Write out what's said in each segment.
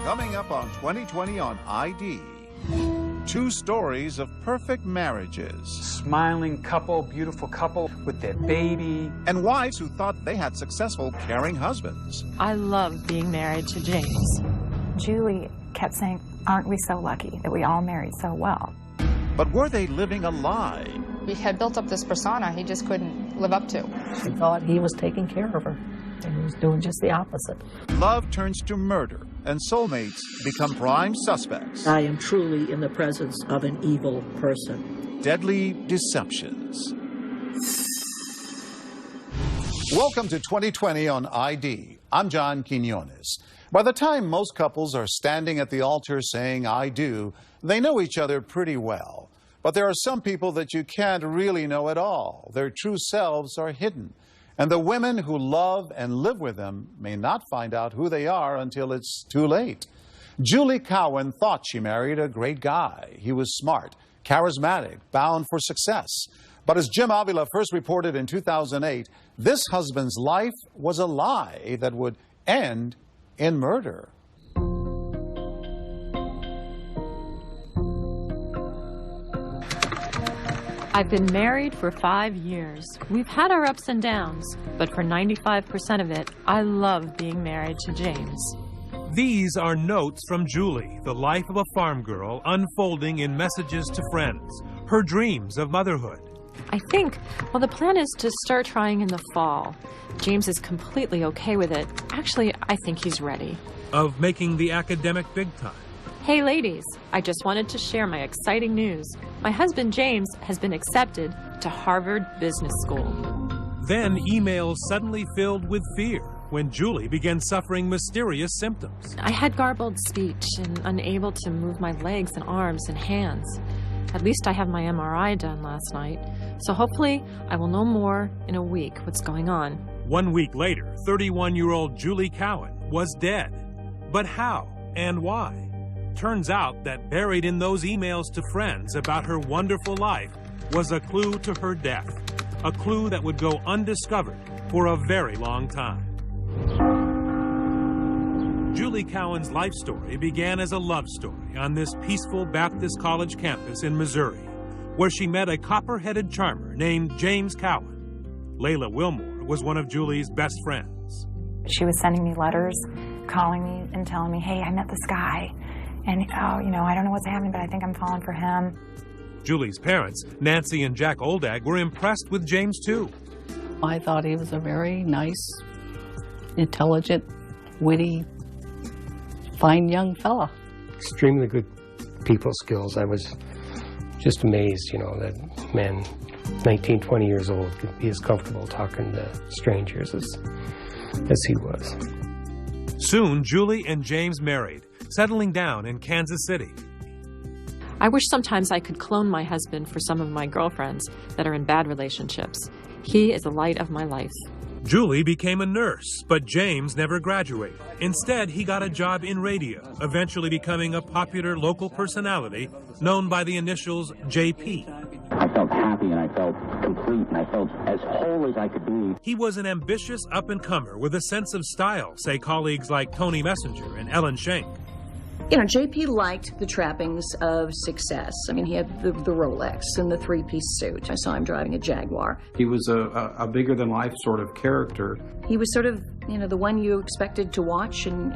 Coming up on 2020 on ID. 2 stories of perfect marriages. Smiling couple, beautiful couple with their baby. And wives who thought they had successful, caring husbands. I love being married to James. Julie kept saying, aren't we so lucky that we all married so well? But were they living a lie? He had built up this persona he just couldn't live up to. She thought he was taking care of her, and he was doing just the opposite. Love turns to murder, and soulmates become prime suspects. I am truly in the presence of an evil person. Deadly deceptions. Welcome to 2020 on ID. I'm John Quinones. By the time most couples are standing at the altar saying, I do, they know each other pretty well. But there are some people that you can't really know at all. Their true selves are hidden. And the women who love and live with them may not find out who they are until it's too late. Julie Cowan thought she married a great guy. He was smart, charismatic, bound for success. But as Jim Avila first reported in 2008, this husband's life was a lie that would end in murder. I've been married for 5 years. We've had our ups and downs, but for 95% of it, I love being married to James. These are notes from Julie, the life of a farm girl, unfolding in messages to friends, her dreams of motherhood. I think, well, the plan is to start trying in the fall. James is completely okay with it. Actually, I think he's ready. Of making the academic big time. Hey ladies, I just wanted to share my exciting news. My husband James has been accepted to Harvard Business School. Then emails suddenly filled with fear when Julie began suffering mysterious symptoms. I had garbled speech and unable to move my legs and arms and hands. At least I have my MRI done last night, so hopefully I will know more in a week what's going on. 1 week later, 31-year-old Julie Cowan was dead. But how and why? Turns out that buried in those emails to friends about her wonderful life was a clue to her death, a clue that would go undiscovered for a very long time. Julie Cowan's life story began as a love story on this peaceful Baptist college campus in Missouri, where she met a copper-headed charmer named James Cowan. Layla Wilmore was one of Julie's best friends. She was sending me letters, calling me and telling me, hey, I met this guy. And, oh, you know, I don't know what's happening, but I think I'm falling for him. Julie's parents, Nancy and Jack Oldag, were impressed with James, too. I thought he was a very nice, intelligent, witty, fine young fella. Extremely good people skills. I was just amazed, you know, that men 19, 20 years old could be as comfortable talking to strangers as he was. Soon, Julie and James married, settling down in Kansas City. I wish sometimes I could clone my husband for some of my girlfriends that are in bad relationships. He is the light of my life. Julie became a nurse, but James never graduated. Instead, he got a job in radio, eventually becoming a popular local personality known by the initials JP. I felt happy and I felt complete and I felt as whole as I could be. He was an ambitious up-and-comer with a sense of style, say colleagues like Tony Messenger and Ellen Schenk. You know, JP liked the trappings of success. I mean, he had the Rolex and the three-piece suit. I saw him driving a Jaguar. He was a bigger-than-life sort of character. He was sort of, you know, the one you expected to watch and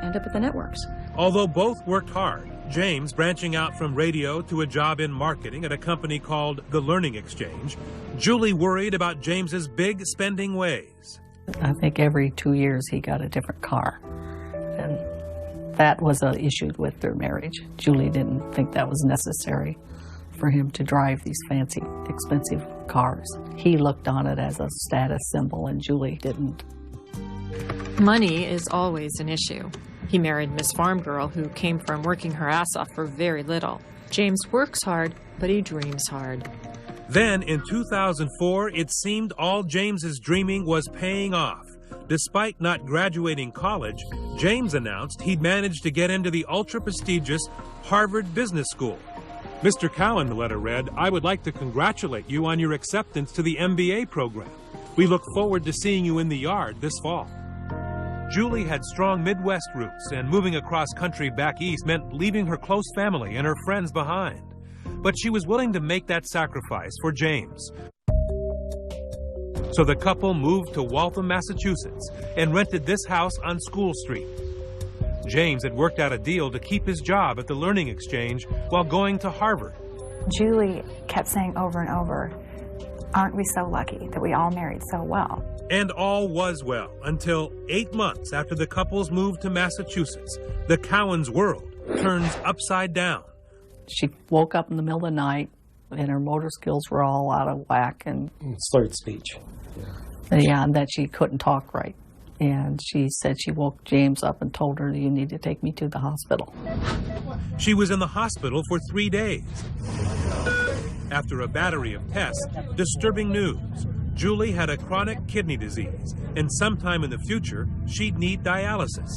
end up at the networks. Although both worked hard, James branching out from radio to a job in marketing at a company called The Learning Exchange, Julie worried about James's big spending ways. I think every 2 years he got a different car. And that was an issue with their marriage. Julie didn't think that was necessary for him to drive these fancy, expensive cars. He looked on it as a status symbol, and Julie didn't. Money is always an issue. He married Miss Farm Girl, who came from working her ass off for very little. James works hard, but he dreams hard. Then, in 2004, it seemed all James's dreaming was paying off. Despite not graduating college, James announced he'd managed to get into the ultra-prestigious Harvard Business School. Mr. Cowan, the letter read, I would like to congratulate you on your acceptance to the MBA program. We look forward to seeing you in the yard this fall. Julie had strong Midwest roots, and moving across country back east meant leaving her close family and her friends behind. But she was willing to make that sacrifice for James. So the couple moved to Waltham, Massachusetts, and rented this house on School Street. James had worked out a deal to keep his job at the Learning Exchange while going to Harvard. Julie kept saying over and over, aren't we so lucky that we all married so well? And all was well until 8 months after the couple's move to Massachusetts. The Cowens' world turns upside down. She woke up in the middle of the night and her motor skills were all out of whack and slurred speech. Yeah, and that she couldn't talk right. And she said she woke James up and told her, you need to take me to the hospital. She was in the hospital for 3 days. After a battery of tests, disturbing news. Julie had a chronic kidney disease, and sometime in the future, she'd need dialysis.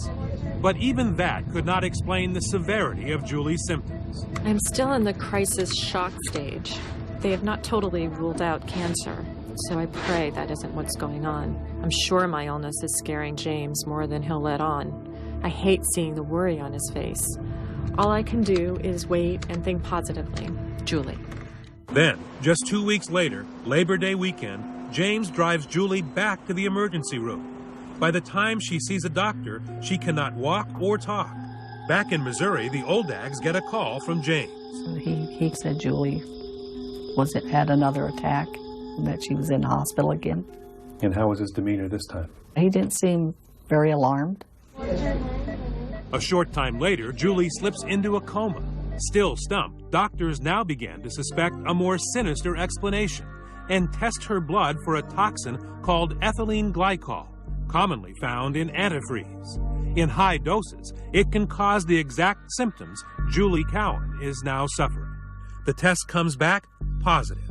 But even that could not explain the severity of Julie's symptoms. I'm still in the crisis shock stage. They have not totally ruled out cancer, so I pray that isn't what's going on. I'm sure my illness is scaring James more than he'll let on. I hate seeing the worry on his face. All I can do is wait and think positively. Julie. Then, just 2 weeks later, Labor Day weekend, James drives Julie back to the emergency room. By the time she sees a doctor, she cannot walk or talk. Back in Missouri, the Oldags get a call from James. He said Julie had another attack and that she was in the hospital again. And how was his demeanor this time? He didn't seem very alarmed. A short time later, Julie slips into a coma. Still stumped, doctors now began to suspect a more sinister explanation and test her blood for a toxin called ethylene glycol, commonly found in antifreeze. In high doses, it can cause the exact symptoms Julie Cowen is now suffering. The test comes back positive.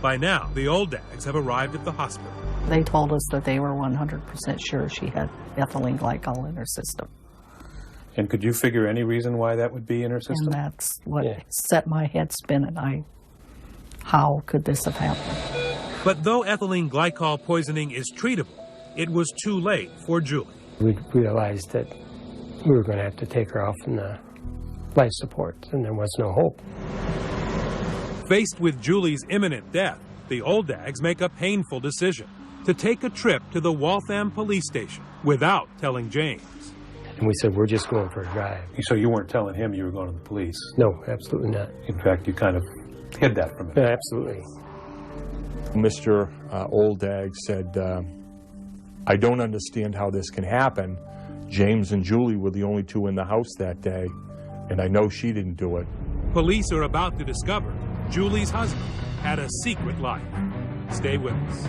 By now, the Oldags have arrived at the hospital. They told us that they were 100% sure she had ethylene glycol in her system. And could you figure any reason why that would be in her system? And that's what set my head spinning. How could this have happened? But though ethylene glycol poisoning is treatable, it was too late for Julie. We realized that we were going to have to take her off from the life support, and there was no hope. Faced with Julie's imminent death, the Oldags make a painful decision to take a trip to the Waltham police station without telling James. And we said, we're just going for a drive. So you weren't telling him you were going to the police? No, absolutely not. In fact, you kind of hid that from him. Yeah, absolutely. Mr. Oldag said, I don't understand how this can happen. James and Julie were the only two in the house that day, and I know she didn't do it. Police are about to discover Julie's husband had a secret life. Stay with us.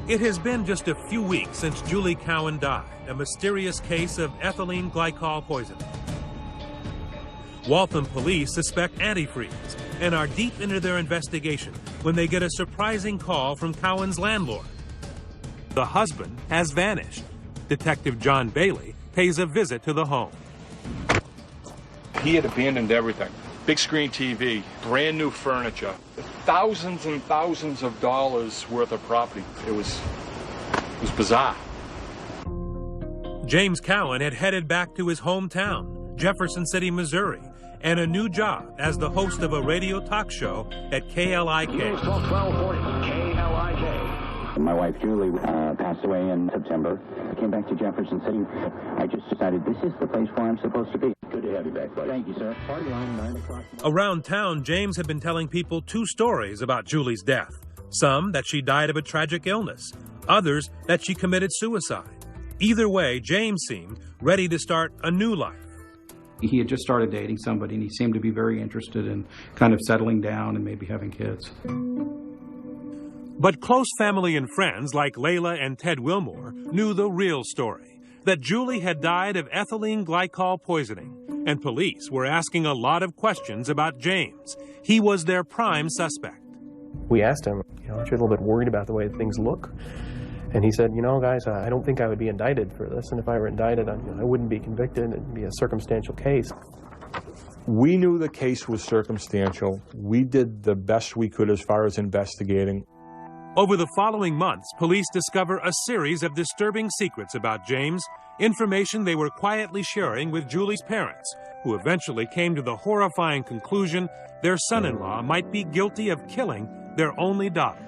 It has been just a few weeks since Julie Cowen died, a mysterious case of ethylene glycol poisoning. Waltham police suspect antifreeze and are deep into their investigation when they get a surprising call from Cowen's landlord. The husband has vanished. Detective John Bailey pays a visit to the home. He had abandoned everything. Big screen TV, brand new furniture, thousands and thousands of dollars worth of property. It was bizarre. James Cowen had headed back to his hometown, Jefferson City, Missouri, and a new job as the host of a radio talk show at KLIK. My wife Julie passed away in September. I came back to Jefferson City. I just decided this is the place where I'm supposed to be. Good to have you back, buddy. Thank you, sir. Party line, 9 o'clock. Around town, James had been telling people two stories about Julie's death. Some that she died of a tragic illness, others that she committed suicide. Either way, James seemed ready to start a new life. He had just started dating somebody, and he seemed to be very interested in kind of settling down and maybe having kids. But close family and friends like Layla and Ted Wilmore knew the real story, that Julie had died of ethylene glycol poisoning, and police were asking a lot of questions about James. He was their prime suspect. We asked him, aren't you a little bit worried about the way things look? And he said, you know, guys, I don't think I would be indicted for this, and if I were indicted, I wouldn't be convicted. It'd be a circumstantial case. We knew the case was circumstantial. We did the best we could as far as investigating. Over the following months, police discover a series of disturbing secrets about James, information they were quietly sharing with Julie's parents, who eventually came to the horrifying conclusion their son-in-law might be guilty of killing their only daughter.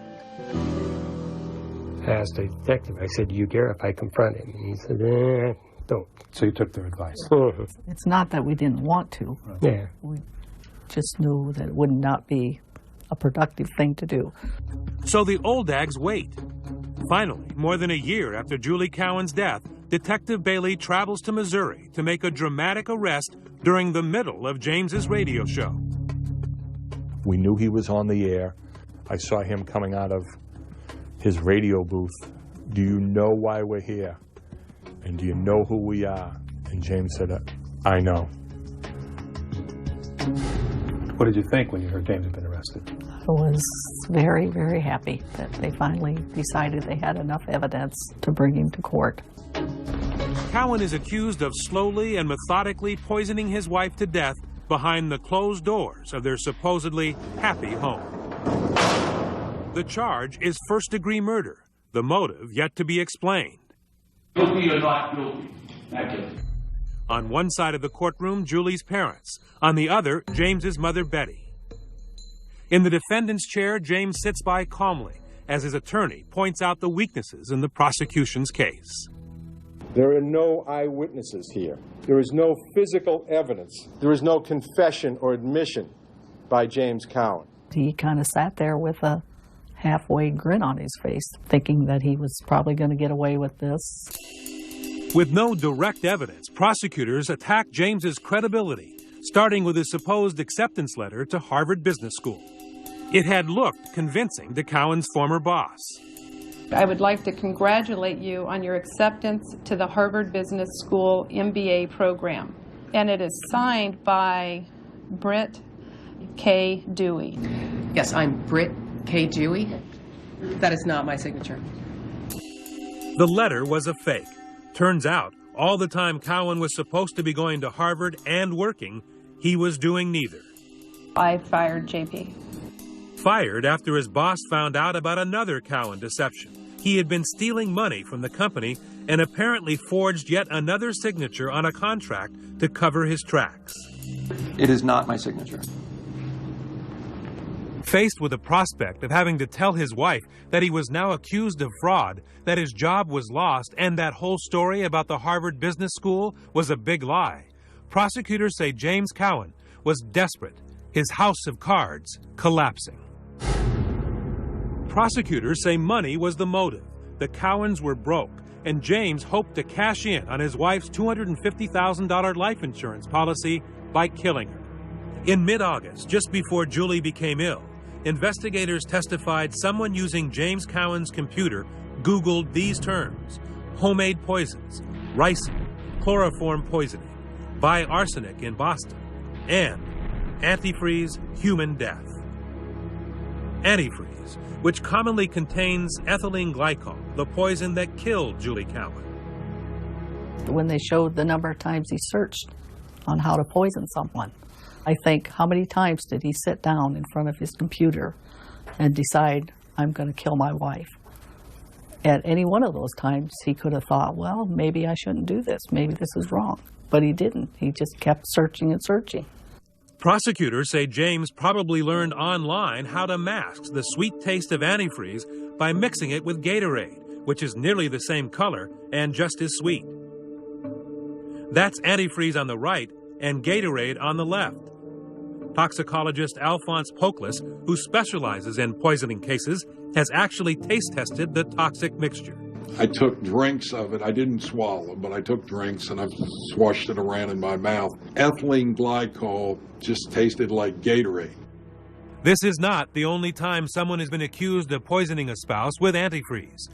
I asked the detective, I said, do you care if I confront him? And he said, don't. So you took their advice? It's not that we didn't want to. Yeah. We just knew that it would not be a productive thing to do. So the Oldags wait. Finally, more than a year after Julie Cowan's death, Detective Bailey travels to Missouri to make a dramatic arrest during the middle of James's radio show. We knew he was on the air. I saw him coming out of his radio booth. Do you know why we're here? And do you know who we are? And James said, I know. What did you think when you heard James had been arrested? I was very, very happy that they finally decided they had enough evidence to bring him to court. Cowan is accused of slowly and methodically poisoning his wife to death behind the closed doors of their supposedly happy home. The charge is first-degree murder, the motive yet to be explained. Guilty or not guilty? Not guilty. On one side of the courtroom, Julie's parents. On the other, James's mother, Betty. In the defendant's chair, James sits by calmly as his attorney points out the weaknesses in the prosecution's case. There are no eyewitnesses here. There is no physical evidence. There is no confession or admission by James Cowan. He kind of sat there with a halfway grin on his face, thinking that he was probably going to get away with this. With no direct evidence, prosecutors attacked James's credibility, starting with his supposed acceptance letter to Harvard Business School. It had looked convincing to Cowan's former boss. I would like to congratulate you on your acceptance to the Harvard Business School MBA program. And it is signed by Britt K. Dewey. Yes, I'm Britt K. Dewey. That is not my signature. The letter was a fake. Turns out, all the time Cowan was supposed to be going to Harvard and working, he was doing neither. I fired JP. Fired after his boss found out about another Cowan deception. He had been stealing money from the company and apparently forged yet another signature on a contract to cover his tracks. It is not my signature. Faced with the prospect of having to tell his wife that he was now accused of fraud, that his job was lost, and that whole story about the Harvard Business School was a big lie, prosecutors say James Cowan was desperate, his house of cards collapsing. Prosecutors say money was the motive. The Cowans were broke, and James hoped to cash in on his wife's $250,000 life insurance policy by killing her. In mid-August, just before Julie became ill, investigators testified someone using James Cowan's computer Googled these terms: homemade poisons, ricin, chloroform poisoning, buy arsenic in Boston, and antifreeze human death. Antifreeze, which commonly contains ethylene glycol, the poison that killed Julie Cowan. When they showed the number of times he searched on how to poison someone, I think, how many times did he sit down in front of his computer and decide, I'm going to kill my wife? At any one of those times, he could have thought, well, maybe I shouldn't do this. Maybe this is wrong. But he didn't. He just kept searching and searching. Prosecutors say James probably learned online how to mask the sweet taste of antifreeze by mixing it with Gatorade, which is nearly the same color and just as sweet. That's antifreeze on the right and Gatorade on the left. Toxicologist Alphonse Poklis, who specializes in poisoning cases, has actually taste tested the toxic mixture. I took drinks of it. I didn't swallow, but I took drinks and I swashed it around in my mouth. Ethylene glycol just tasted like Gatorade. This is not the only time someone has been accused of poisoning a spouse with antifreeze.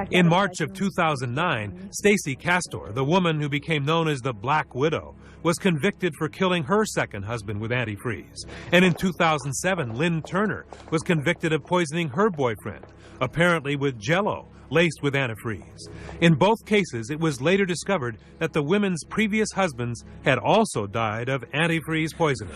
In March of 2009, Stacy Castor, the woman who became known as the Black Widow, was convicted for killing her second husband with antifreeze. And in 2007, Lynn Turner was convicted of poisoning her boyfriend, apparently with Jell-O, laced with antifreeze. In both cases, it was later discovered that the women's previous husbands had also died of antifreeze poisoning.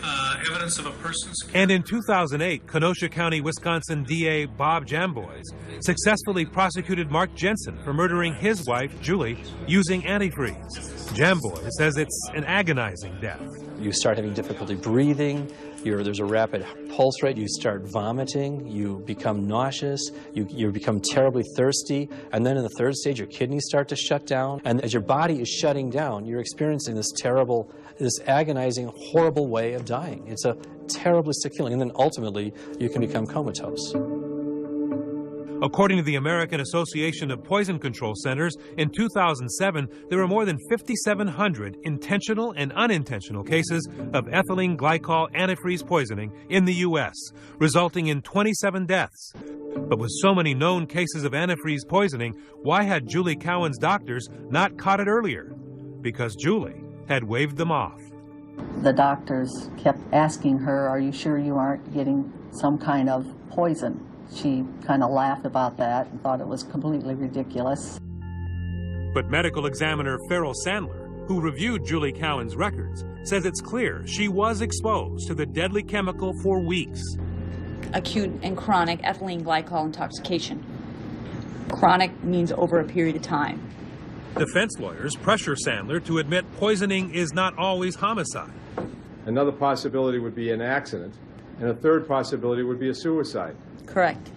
Evidence of a person's... And in 2008, Kenosha County, Wisconsin DA Bob Jamboys successfully prosecuted Mark Jensen for murdering his wife, Julie, using antifreeze. Jamboys says it's an agonizing death. You start having difficulty breathing, there's a rapid pulse rate, you start vomiting, you become nauseous, you become terribly thirsty, and then in the third stage your kidneys start to shut down, and as your body is shutting down, you're experiencing this agonizing, horrible way of dying. It's a terribly sick feeling, and then ultimately you can become comatose. According to the American Association of Poison Control Centers, in 2007, there were more than 5,700 intentional and unintentional cases of ethylene glycol antifreeze poisoning in the U.S., resulting in 27 deaths. But with so many known cases of antifreeze poisoning, why had Julie Cowan's doctors not caught it earlier? Because Julie had waved them off. The doctors kept asking her, "Are you sure you aren't getting some kind of poison?" She kind of laughed about that and thought it was completely ridiculous. But medical examiner Farrell Sandler, who reviewed Julie Cowan's records, says it's clear she was exposed to the deadly chemical for weeks. Acute and chronic ethylene glycol intoxication. Chronic means over a period of time. Defense lawyers pressure Sandler to admit poisoning is not always homicide. Another possibility would be an accident, and a third possibility would be a suicide. Correct.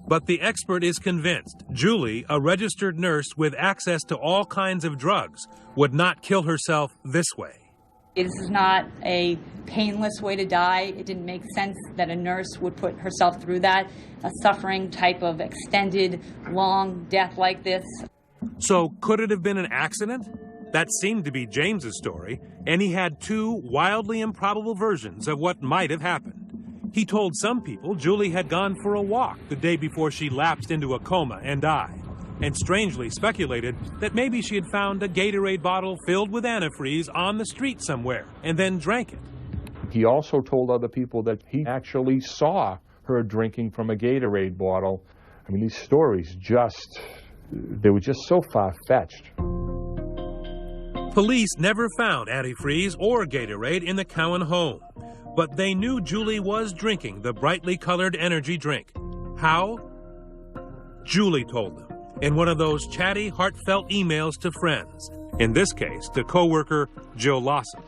But the expert is convinced Julie, a registered nurse with access to all kinds of drugs, would not kill herself this way. This is not a painless way to die. It didn't make sense that a nurse would put herself through that, a suffering type of extended, long death like this. So could it have been an accident? That seemed to be James's story, and he had two wildly improbable versions of what might have happened. He told some people Julie had gone for a walk the day before she lapsed into a coma and died, and strangely speculated that maybe she had found a Gatorade bottle filled with antifreeze on the street somewhere and then drank it. He also told other people that he actually saw her drinking from a Gatorade bottle. I mean, these stories they were just so far-fetched. Police never found antifreeze or Gatorade in the Cowan home, but they knew Julie was drinking the brightly colored energy drink. How? Julie told them in one of those chatty, heartfelt emails to friends, in this case to co-worker Jill Lawson.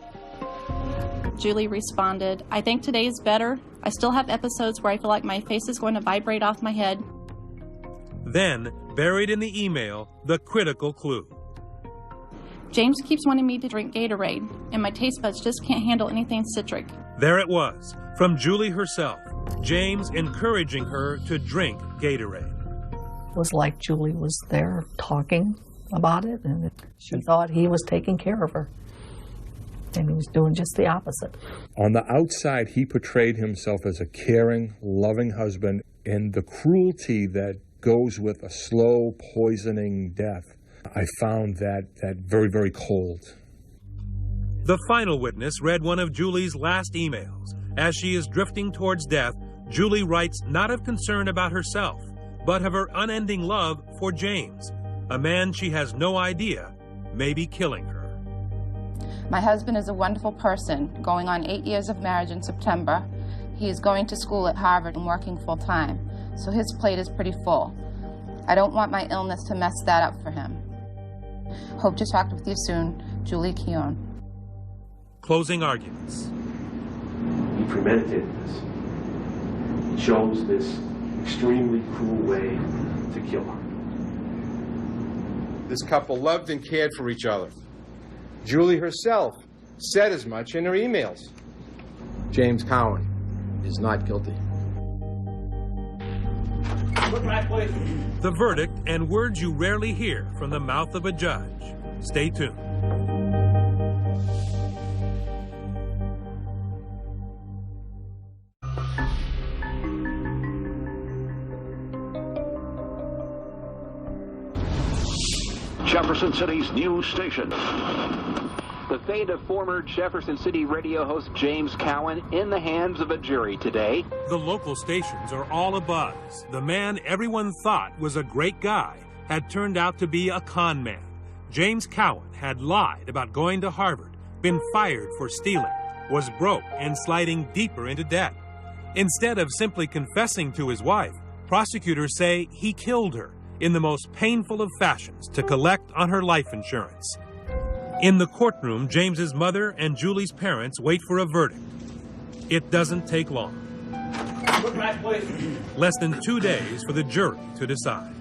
Julie responded, "I think today is better. I still have episodes where I feel like my face is going to vibrate off my head." Then, buried in the email, the critical clue. "James keeps wanting me to drink Gatorade, and my taste buds just can't handle anything citric." There it was, from Julie herself, James encouraging her to drink Gatorade. It was like Julie was there talking about it, and she thought he was taking care of her. And he was doing just the opposite. On the outside, he portrayed himself as a caring, loving husband, and the cruelty that goes with a slow, poisoning death, I found that very, very cold. The final witness read one of Julie's last emails. As she is drifting towards death, Julie writes not of concern about herself, but of her unending love for James, a man she has no idea may be killing her. My husband is a wonderful person, going on 8 years of marriage in September. He is going to school at Harvard and working full-time, so his plate is pretty full. I don't want my illness to mess that up for him. Hope to talk with you soon. Julie Cowan. Closing arguments. He premeditated this. He chose this extremely cruel way to kill her. This couple loved and cared for each other. Julie herself said as much in her emails. James Cowan is not guilty. The verdict and words you rarely hear from the mouth of a judge. Stay tuned. Jefferson City's news station. The fate of former Jefferson City radio host James Cowan in the hands of a jury today. The local stations are all abuzz. The man everyone thought was a great guy had turned out to be a con man. James Cowan had lied about going to Harvard, been fired for stealing, was broke and sliding deeper into debt. Instead of simply confessing to his wife, prosecutors say he killed her in the most painful of fashions to collect on her life insurance. In the courtroom, James's mother and Julie's parents wait for a verdict. It doesn't take long. Less than 2 days for the jury to decide.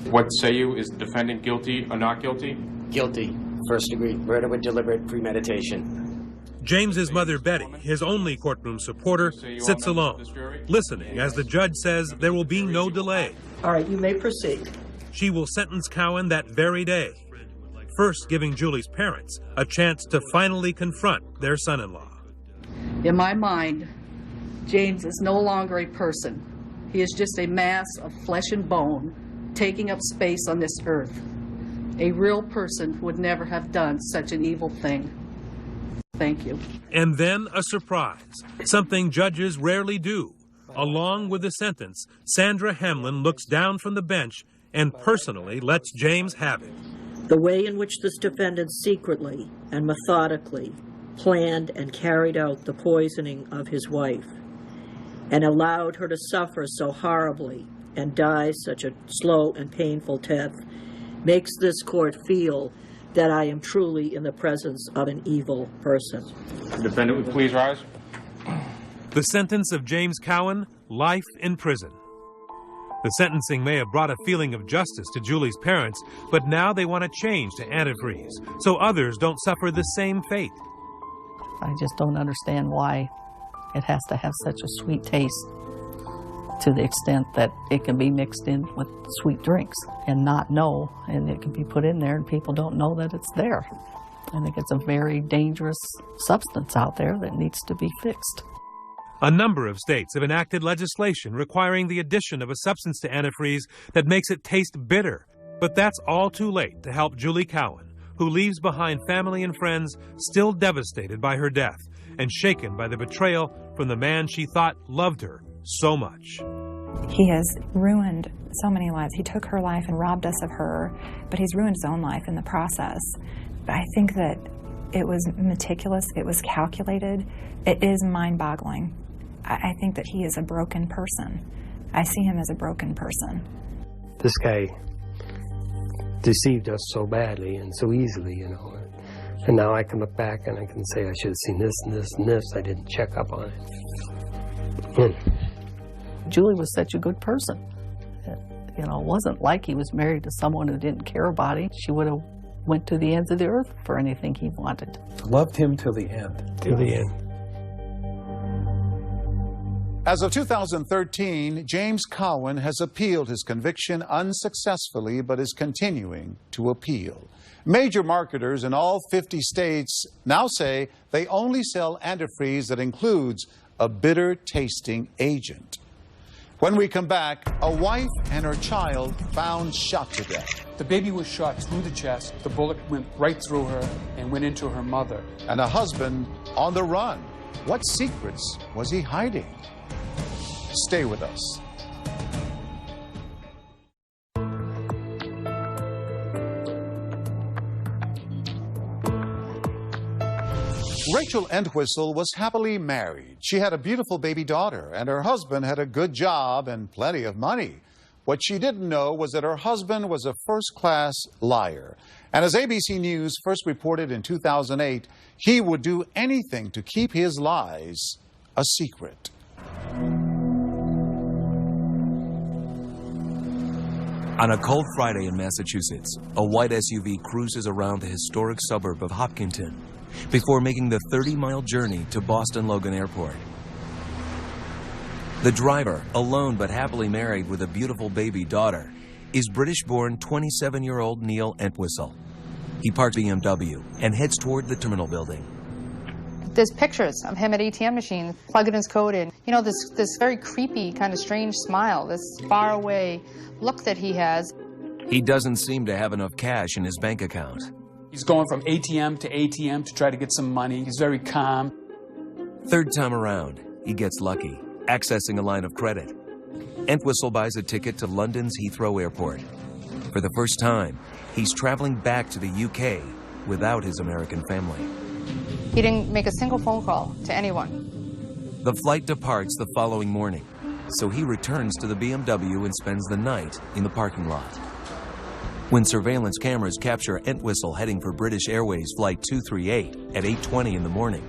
What say you? Is the defendant guilty or not guilty? Guilty. First degree murder with deliberate premeditation. James's mother, Betty, his only courtroom supporter, sits alone, listening as the judge says there will be no delay. All right, you may proceed. She will sentence Cowan that very day, first giving Julie's parents a chance to finally confront their son-in-law. In my mind, James is no longer a person. He is just a mass of flesh and bone taking up space on this earth. A real person would never have done such an evil thing. Thank you. And then a surprise, something judges rarely do. Along with the sentence, Sandra Hamlin looks down from the bench and personally lets James have it. The way in which this defendant secretly and methodically planned and carried out the poisoning of his wife and allowed her to suffer so horribly and die such a slow and painful death makes this court feel that I am truly in the presence of an evil person. The defendant would please rise. The sentence of James Cowan, life in prison. The sentencing may have brought a feeling of justice to Julie's parents, but now they want to change to antifreeze so others don't suffer the same fate. I just don't understand why it has to have such a sweet taste to the extent that it can be mixed in with sweet drinks and not know, and it can be put in there and people don't know that it's there. I think it's a very dangerous substance out there that needs to be fixed. A number of states have enacted legislation requiring the addition of a substance to antifreeze that makes it taste bitter. But that's all too late to help Julie Cowan, who leaves behind family and friends still devastated by her death and shaken by the betrayal from the man she thought loved her so much. He has ruined so many lives. He took her life and robbed us of her, but he's ruined his own life in the process. But I think that it was meticulous, it was calculated, it is mind-boggling. I think that he is a broken person. I see him as a broken person. This guy deceived us so badly and so easily, you know. And now I can look back and I can say I should have seen this and this and this. I didn't check up on it. Julie was such a good person. You know, it wasn't like he was married to someone who didn't care about him. She would have went to the ends of the earth for anything he wanted. Loved him till the end. Till the end. As of 2013, James Cowan has appealed his conviction unsuccessfully, but is continuing to appeal. Major marketers in all 50 states now say they only sell antifreeze that includes a bitter-tasting agent. When we come back, a wife and her child found shot to death. The baby was shot through the chest. The bullet went right through her and went into her mother. And a husband on the run. What secrets was he hiding? Stay with us. Rachel Entwistle was happily married. She had a beautiful baby daughter, and her husband had a good job and plenty of money. What she didn't know was that her husband was a first-class liar. And as ABC News first reported in 2008, he would do anything to keep his lies a secret. On a cold Friday in Massachusetts, a white SUV cruises around the historic suburb of Hopkinton before making the 30-mile journey to Boston Logan Airport. The driver, alone but happily married with a beautiful baby daughter, is British-born 27-year-old Neil Entwistle. He parks BMW and heads toward the terminal building. There's pictures of him at ATM machines, plugging his code in. You know, this very creepy, kind of strange smile, this faraway look that he has. He doesn't seem to have enough cash in his bank account. He's going from ATM to ATM to try to get some money. He's very calm. Third time around, he gets lucky, accessing a line of credit. Entwistle buys a ticket to London's Heathrow Airport. For the first time, he's traveling back to the UK without his American family. He didn't make a single phone call to anyone. The flight departs the following morning, so he returns to the BMW and spends the night in the parking lot. When surveillance cameras capture Entwistle heading for British Airways Flight 238 at 8:20 in the morning,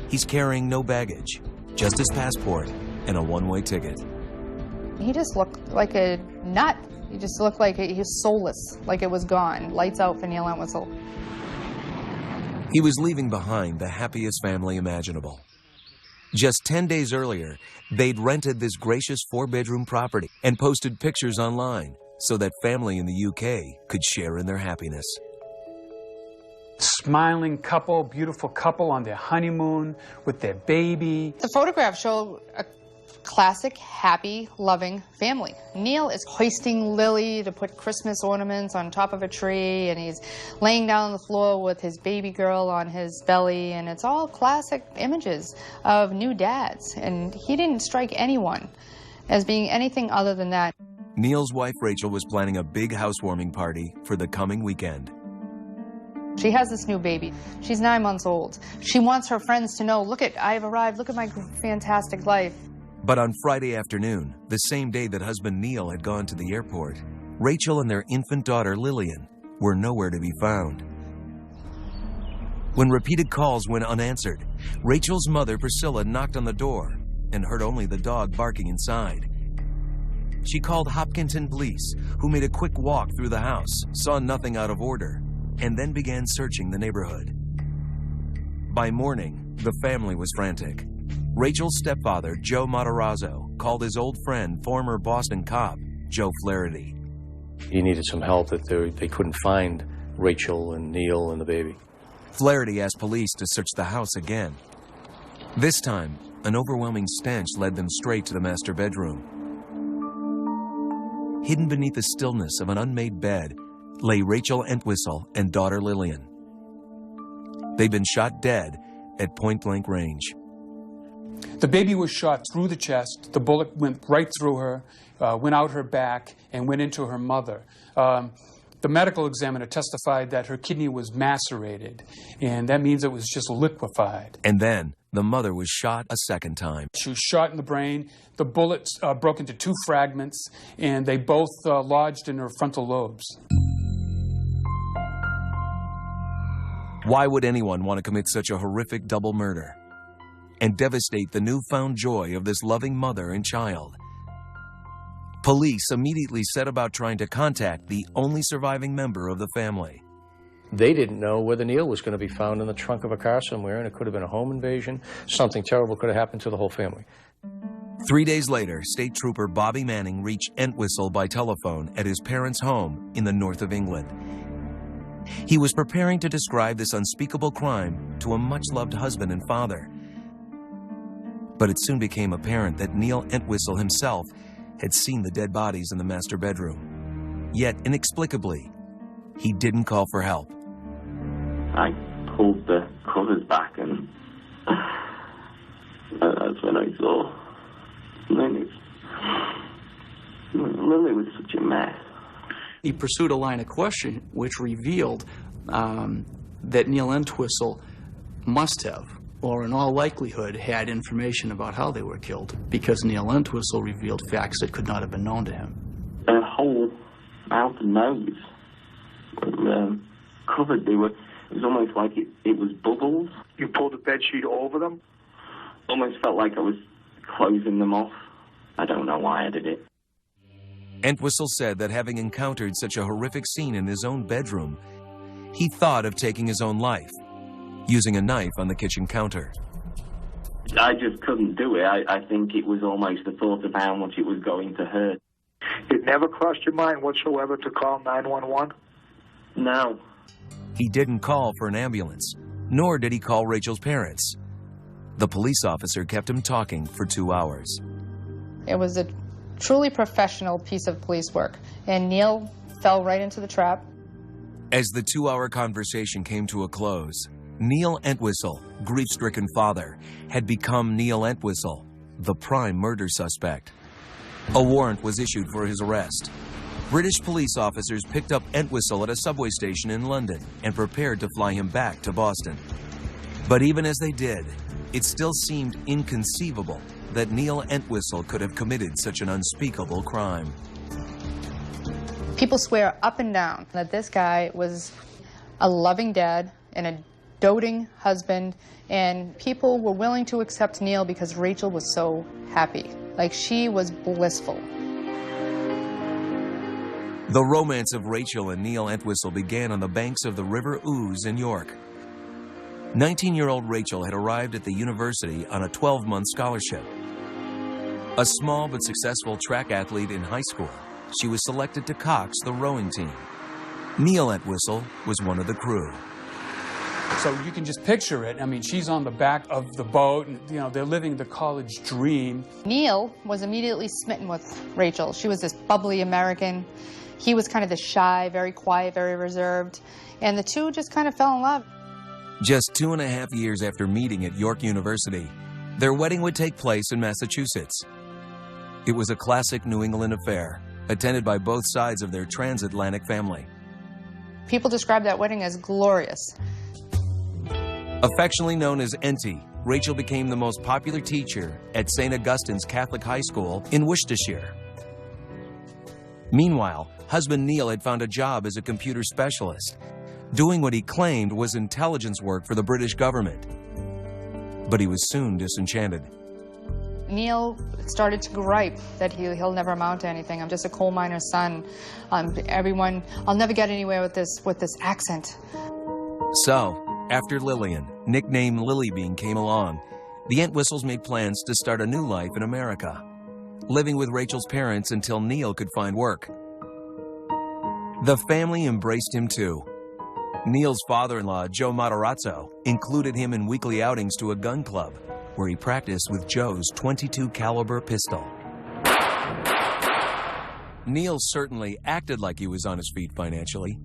he's carrying no baggage, just his passport and a one-way ticket. He just looked like a nut. He just looked like he was soulless, like it was gone. Lights out for Neil Entwistle. He was leaving behind the happiest family imaginable. Just 10 days earlier, they'd rented this gracious 4-bedroom property and posted pictures online so that family in the UK could share in their happiness. Smiling couple, beautiful couple on their honeymoon with their baby. The photographs show a classic, happy, loving family. Neil is hoisting Lily to put Christmas ornaments on top of a tree, and he's laying down on the floor with his baby girl on his belly, and it's all classic images of new dads. And he didn't strike anyone as being anything other than that. Neil's wife Rachel was planning a big housewarming party for the coming weekend. She has this new baby. She's 9 months old. She wants her friends to know, look at, I've arrived, look at my fantastic life. But on Friday afternoon, the same day that husband Neil had gone to the airport, Rachel and their infant daughter Lillian were nowhere to be found. When repeated calls went unanswered, Rachel's mother Priscilla knocked on the door and heard only the dog barking inside. She called Hopkinton police, who made a quick walk through the house, saw nothing out of order, and then began searching the neighborhood. By morning, the family was frantic. Rachel's stepfather, Joe Matarazzo, called his old friend, former Boston cop, Joe Flaherty. He needed some help that they couldn't find Rachel and Neil and the baby. Flaherty asked police to search the house again. This time, an overwhelming stench led them straight to the master bedroom. Hidden beneath the stillness of an unmade bed lay Rachel Entwistle and daughter Lillian. They'd been shot dead at point-blank range. The baby was shot through the chest. The bullet went right through her, went out her back, and went into her mother. The medical examiner testified that her kidney was macerated, and that means it was just liquefied. And then the mother was shot a second time. She was shot in the brain. The bullets broke into 2 fragments, and they both lodged in her frontal lobes. Why would anyone want to commit such a horrific double murder and devastate the newfound joy of this loving mother and child? Police immediately set about trying to contact the only surviving member of the family. They didn't know whether Neil was going to be found in the trunk of a car somewhere, and it could have been a home invasion. Something terrible could have happened to the whole family. 3 days later, State Trooper Bobby Manning reached Entwistle by telephone at his parents' home in the north of England. He was preparing to describe this unspeakable crime to a much-loved husband and father. But it soon became apparent that Neil Entwistle himself had seen the dead bodies in the master bedroom. Yet, inexplicably, he didn't call for help. I pulled the covers back, and that's when I saw Lily. Lily was such a mess. He pursued a line of question which revealed that Neil Entwistle must have, or in all likelihood, had information about how they were killed, because Neil Entwistle revealed facts that could not have been known to him. Their whole mouth and nose were covered. It was almost like it was bubbles. You pulled the bed sheet over them? Almost felt like I was closing them off. I don't know why I did it. Entwistle said that having encountered such a horrific scene in his own bedroom, he thought of taking his own life, using a knife on the kitchen counter. I just couldn't do it. I think it was almost the thought of how much it was going to hurt. It never crossed your mind whatsoever to call 911? No. He didn't call for an ambulance, nor did he call Rachel's parents. The police officer kept him talking for 2 hours. It was a truly professional piece of police work, and Neil fell right into the trap. As the 2-hour conversation came to a close, Neil Entwistle, grief-stricken father, had become Neil Entwistle, the prime murder suspect. A warrant was issued for his arrest. British police officers picked up Entwistle at a subway station in London and prepared to fly him back to Boston. But even as they did, it still seemed inconceivable that Neil Entwistle could have committed such an unspeakable crime. People swear up and down that this guy was a loving dad and a doting husband, and people were willing to accept Neil because Rachel was so happy. Like, she was blissful. The romance of Rachel and Neil Entwistle began on the banks of the River Ouse in York. 19-year-old Rachel had arrived at the university on a 12-month scholarship. A small but successful track athlete in high school, she was selected to Cox, the rowing team. Neil Entwistle was one of the crew. So you can just picture it. I mean, she's on the back of the boat, and, you know, they're living the college dream. Neil was immediately smitten with Rachel. She was this bubbly American. He was kind of the shy, very quiet, very reserved. And the two just kind of fell in love. Just 2.5 years after meeting at York University, their wedding would take place in Massachusetts. It was a classic New England affair, attended by both sides of their transatlantic family. People describe that wedding as glorious. Affectionately known as Enty, Rachel became the most popular teacher at St. Augustine's Catholic High School in Worcestershire. Meanwhile, husband Neil had found a job as a computer specialist, doing what he claimed was intelligence work for the British government. But he was soon disenchanted. Neil started to gripe that he'll never amount to anything. I'm just a coal miner's son. I'll never get anywhere with this accent. So, after Lillian, nicknamed Lily Bean, came along, the Entwistles made plans to start a new life in America, living with Rachel's parents until Neil could find work. The family embraced him too. Neil's father-in-law, Joe Matarazzo, included him in weekly outings to a gun club, where he practiced with Joe's .22 caliber pistol. Neil certainly acted like he was on his feet financially.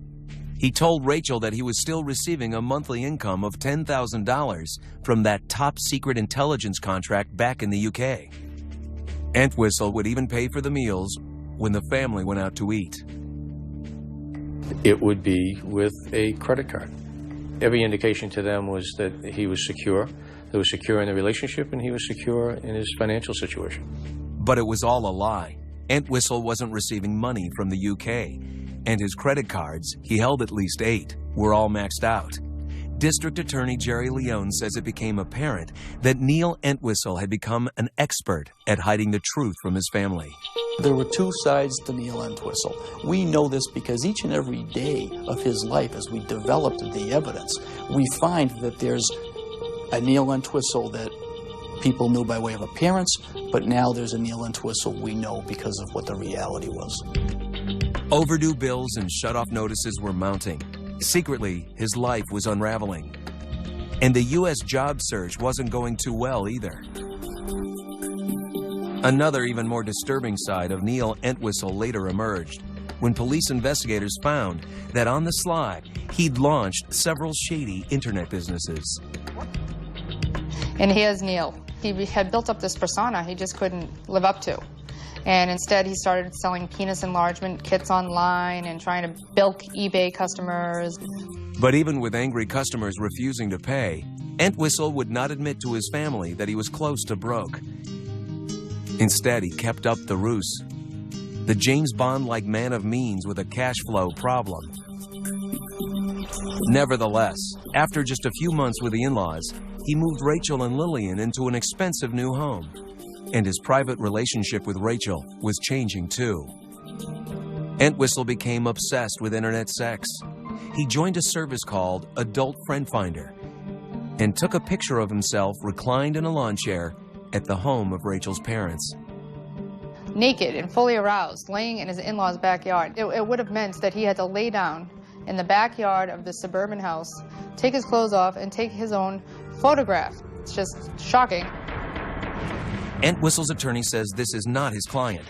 He told Rachel that he was still receiving a monthly income of $10,000 from that top-secret intelligence contract back in the UK. Entwistle would even pay for the meals when the family went out to eat. It would be with a credit card. Every indication to them was that he was secure. He was secure in the relationship, and he was secure in his financial situation. But it was all a lie. Entwistle wasn't receiving money from the UK, and his credit cards, he held at least 8, were all maxed out. District Attorney Jerry Leone says it became apparent that Neil Entwistle had become an expert at hiding the truth from his family. There were two sides to Neil Entwistle. We know this because each and every day of his life, as we developed the evidence, we find that there's a Neil Entwistle that people knew by way of appearance, but now there's a Neil Entwistle we know because of what the reality was. Overdue bills and shut-off notices were mounting. Secretly, his life was unraveling. And the U.S. job search wasn't going too well either. Another even more disturbing side of Neil Entwistle later emerged when police investigators found that on the sly, he'd launched several shady internet businesses. And here's Neil. He had built up this persona he just couldn't live up to. And instead, he started selling penis enlargement kits online and trying to bilk eBay customers. But even with angry customers refusing to pay, Entwistle would not admit to his family that he was close to broke. Instead, he kept up the ruse. The James Bond-like man of means with a cash flow problem. Nevertheless, after just a few months with the in-laws, he moved Rachel and Lillian into an expensive new home. And his private relationship with Rachel was changing too. Entwistle became obsessed with internet sex. He joined a service called Adult Friend Finder and took a picture of himself reclined in a lawn chair at the home of Rachel's parents. Naked and fully aroused, laying in his in-laws' backyard. It would have meant that he had to lay down in the backyard of the suburban house, take his clothes off, and take his own photograph. It's just shocking. Entwistle's attorney says this is not his client.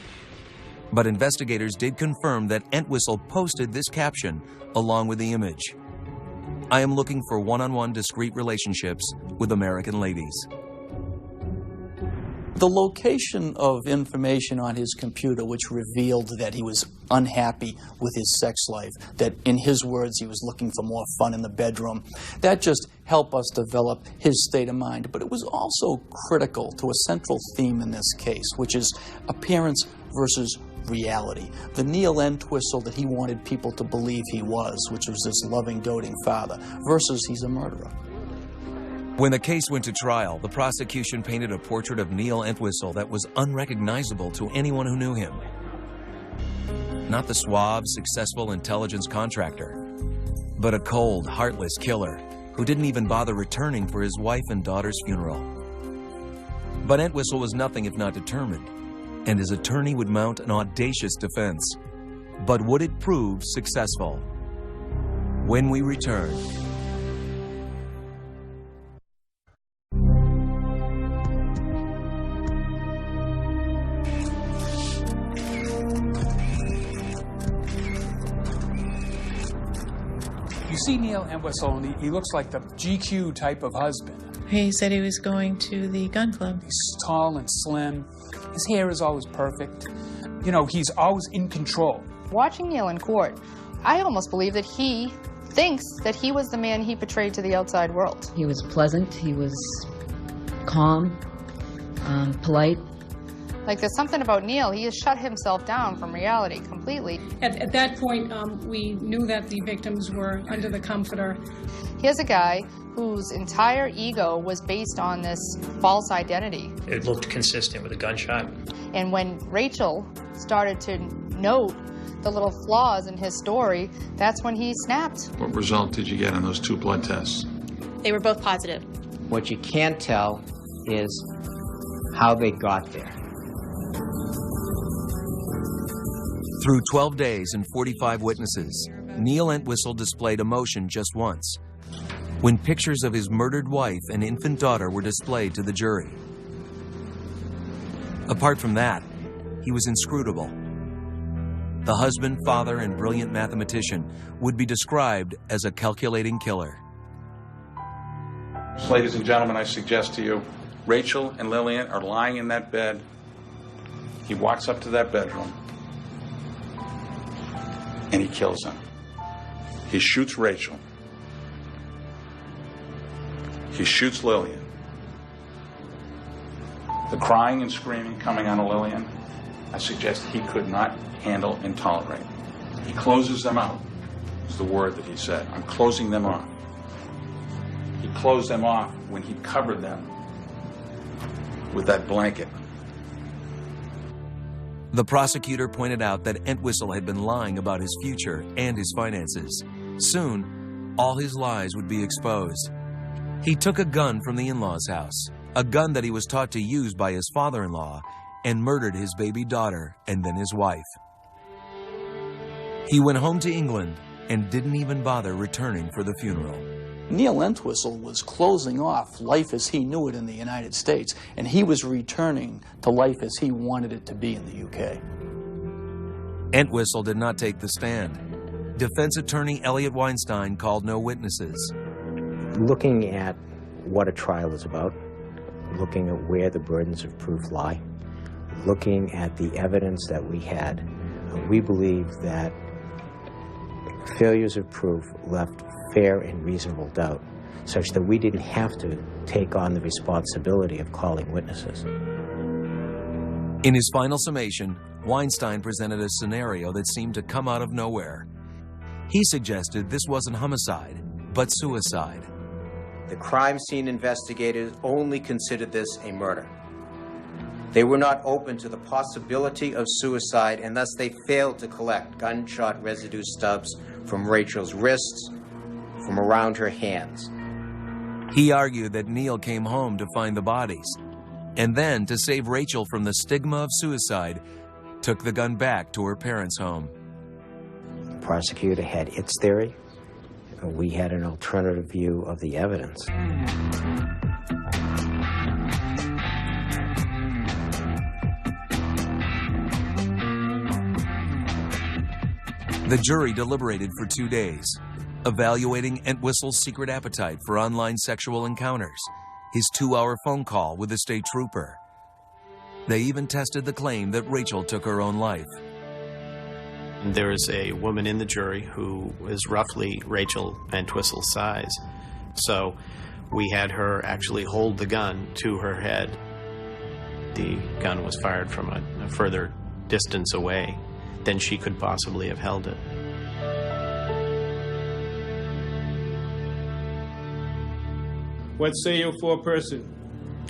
But investigators did confirm that Entwistle posted this caption along with the image. "I am looking for one-on-one discreet relationships with American ladies." The location of information on his computer which revealed that he was unhappy with his sex life, that in his words he was looking for more fun in the bedroom, that just helped us develop his state of mind. But it was also critical to a central theme in this case, which is appearance versus reality. The Neil Entwistle that he wanted people to believe he was, which was this loving, doting father, versus he's a murderer. When the case went to trial, the prosecution painted a portrait of Neil Entwistle that was unrecognizable to anyone who knew him. Not the suave, successful intelligence contractor, but a cold, heartless killer who didn't even bother returning for his wife and daughter's funeral. But Entwistle was nothing if not determined, and his attorney would mount an audacious defense. But would it prove successful? When we return. You see Neil Entwistle, and he looks like the GQ type of husband. He said he was going to the gun club. He's tall and slim. His hair is always perfect. You know, he's always in control. Watching Neil in court, I almost believe that he thinks that he was the man he portrayed to the outside world. He was pleasant, he was calm, polite. Like, there's something about Neil, he has shut himself down from reality completely. At that point, we knew that the victims were under the comforter. Here's a guy whose entire ego was based on this false identity. It looked consistent with a gunshot. And when Rachel started to note the little flaws in his story, that's when he snapped. What result did you get on those 2 blood tests? They were both positive. What you can't tell is how they got there. Through 12 days and 45 witnesses, Neil Entwistle displayed emotion just once, when pictures of his murdered wife and infant daughter were displayed to the jury. Apart from that, he was inscrutable. The husband, father, and brilliant mathematician would be described as a calculating killer. Ladies and gentlemen, I suggest to you, Rachel and Lillian are lying in that bed. He walks up to that bedroom, and he kills them. He shoots Rachel. He shoots Lillian. The crying and screaming coming out of Lillian, I suggest he could not handle and tolerate. He closes them out, is the word that he said. I'm closing them off. He closed them off when he covered them with that blanket. The prosecutor pointed out that Entwistle had been lying about his future and his finances. Soon, all his lies would be exposed. He took a gun from the in-laws' house, a gun that he was taught to use by his father-in-law, and murdered his baby daughter and then his wife. He went home to England and didn't even bother returning for the funeral. Neil Entwistle was closing off life as he knew it in the United States, and he was returning to life as he wanted it to be in the UK. Entwistle did not take the stand. Defense attorney Elliot Weinstein called no witnesses. Looking at what a trial is about, looking at where the burdens of proof lie, looking at the evidence that we had, we believe that failures of proof left fair and reasonable doubt, such that we didn't have to take on the responsibility of calling witnesses. In his final summation, Weinstein presented a scenario that seemed to come out of nowhere. He suggested this wasn't homicide, but suicide. The crime scene investigators only considered this a murder. They were not open to the possibility of suicide, and thus they failed to collect gunshot residue stubs from Rachel's wrists, from around her hands. He argued that Neil came home to find the bodies, and then, to save Rachel from the stigma of suicide, took the gun back to her parents' home. The prosecutor had its theory. We had an alternative view of the evidence. The jury deliberated for 2 days, evaluating Entwistle's secret appetite for online sexual encounters, his 2-hour phone call with a state trooper, They even tested the claim that Rachel took her own life. There is a woman in the jury who is roughly Rachel Entwistle's size. So we had her actually hold the gun to her head. The gun was fired from a further distance away than she could possibly have held it. What say you foreperson?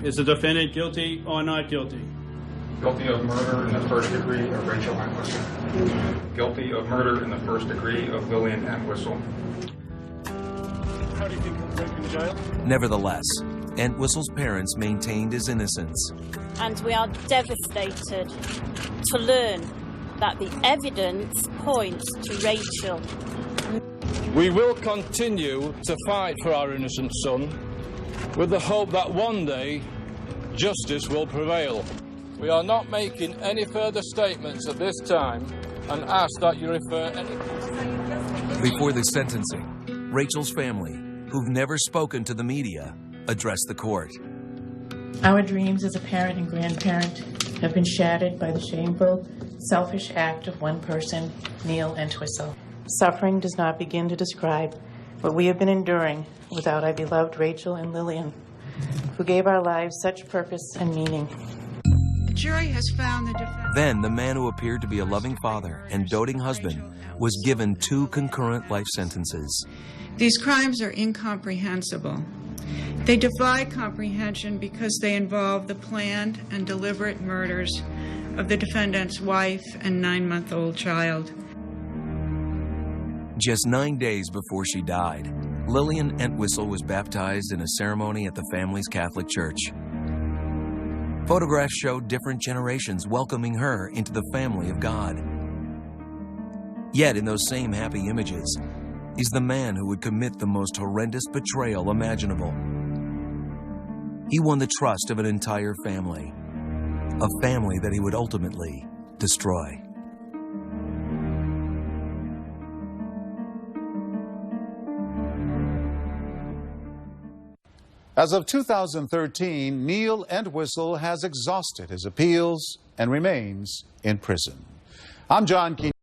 Is the defendant guilty or not guilty? Guilty of murder in the first degree of Rachel Entwistle. Guilty of murder in the first degree of Lillian Entwistle. How do you think he'll break in jail? Nevertheless, Entwistle's parents maintained his innocence. And we are devastated to learn that the evidence points to Rachel. We will continue to fight for our innocent son with the hope that one day justice will prevail. We are not making any further statements at this time and ask that you refer any... Before the sentencing, Rachel's family, who've never spoken to the media, addressed the court. Our dreams as a parent and grandparent have been shattered by the shameful, selfish act of one person, Neil Entwistle. Suffering does not begin to describe what we have been enduring without our beloved Rachel and Lillian, who gave our lives such purpose and meaning. The jury has found the defendant. Then the man who appeared to be a loving father and doting husband was given 2 concurrent life sentences. These crimes are incomprehensible. They defy comprehension because they involve the planned and deliberate murders of the defendant's wife and 9-month-old child. Just 9 days before she died, Lillian Entwistle was baptized in a ceremony at the family's Catholic Church. Photographs showed different generations welcoming her into the family of God. Yet in those same happy images is the man who would commit the most horrendous betrayal imaginable. He won the trust of an entire family, a family that he would ultimately destroy. As of 2013, Neil Entwistle has exhausted his appeals and remains in prison. I'm John Keenan.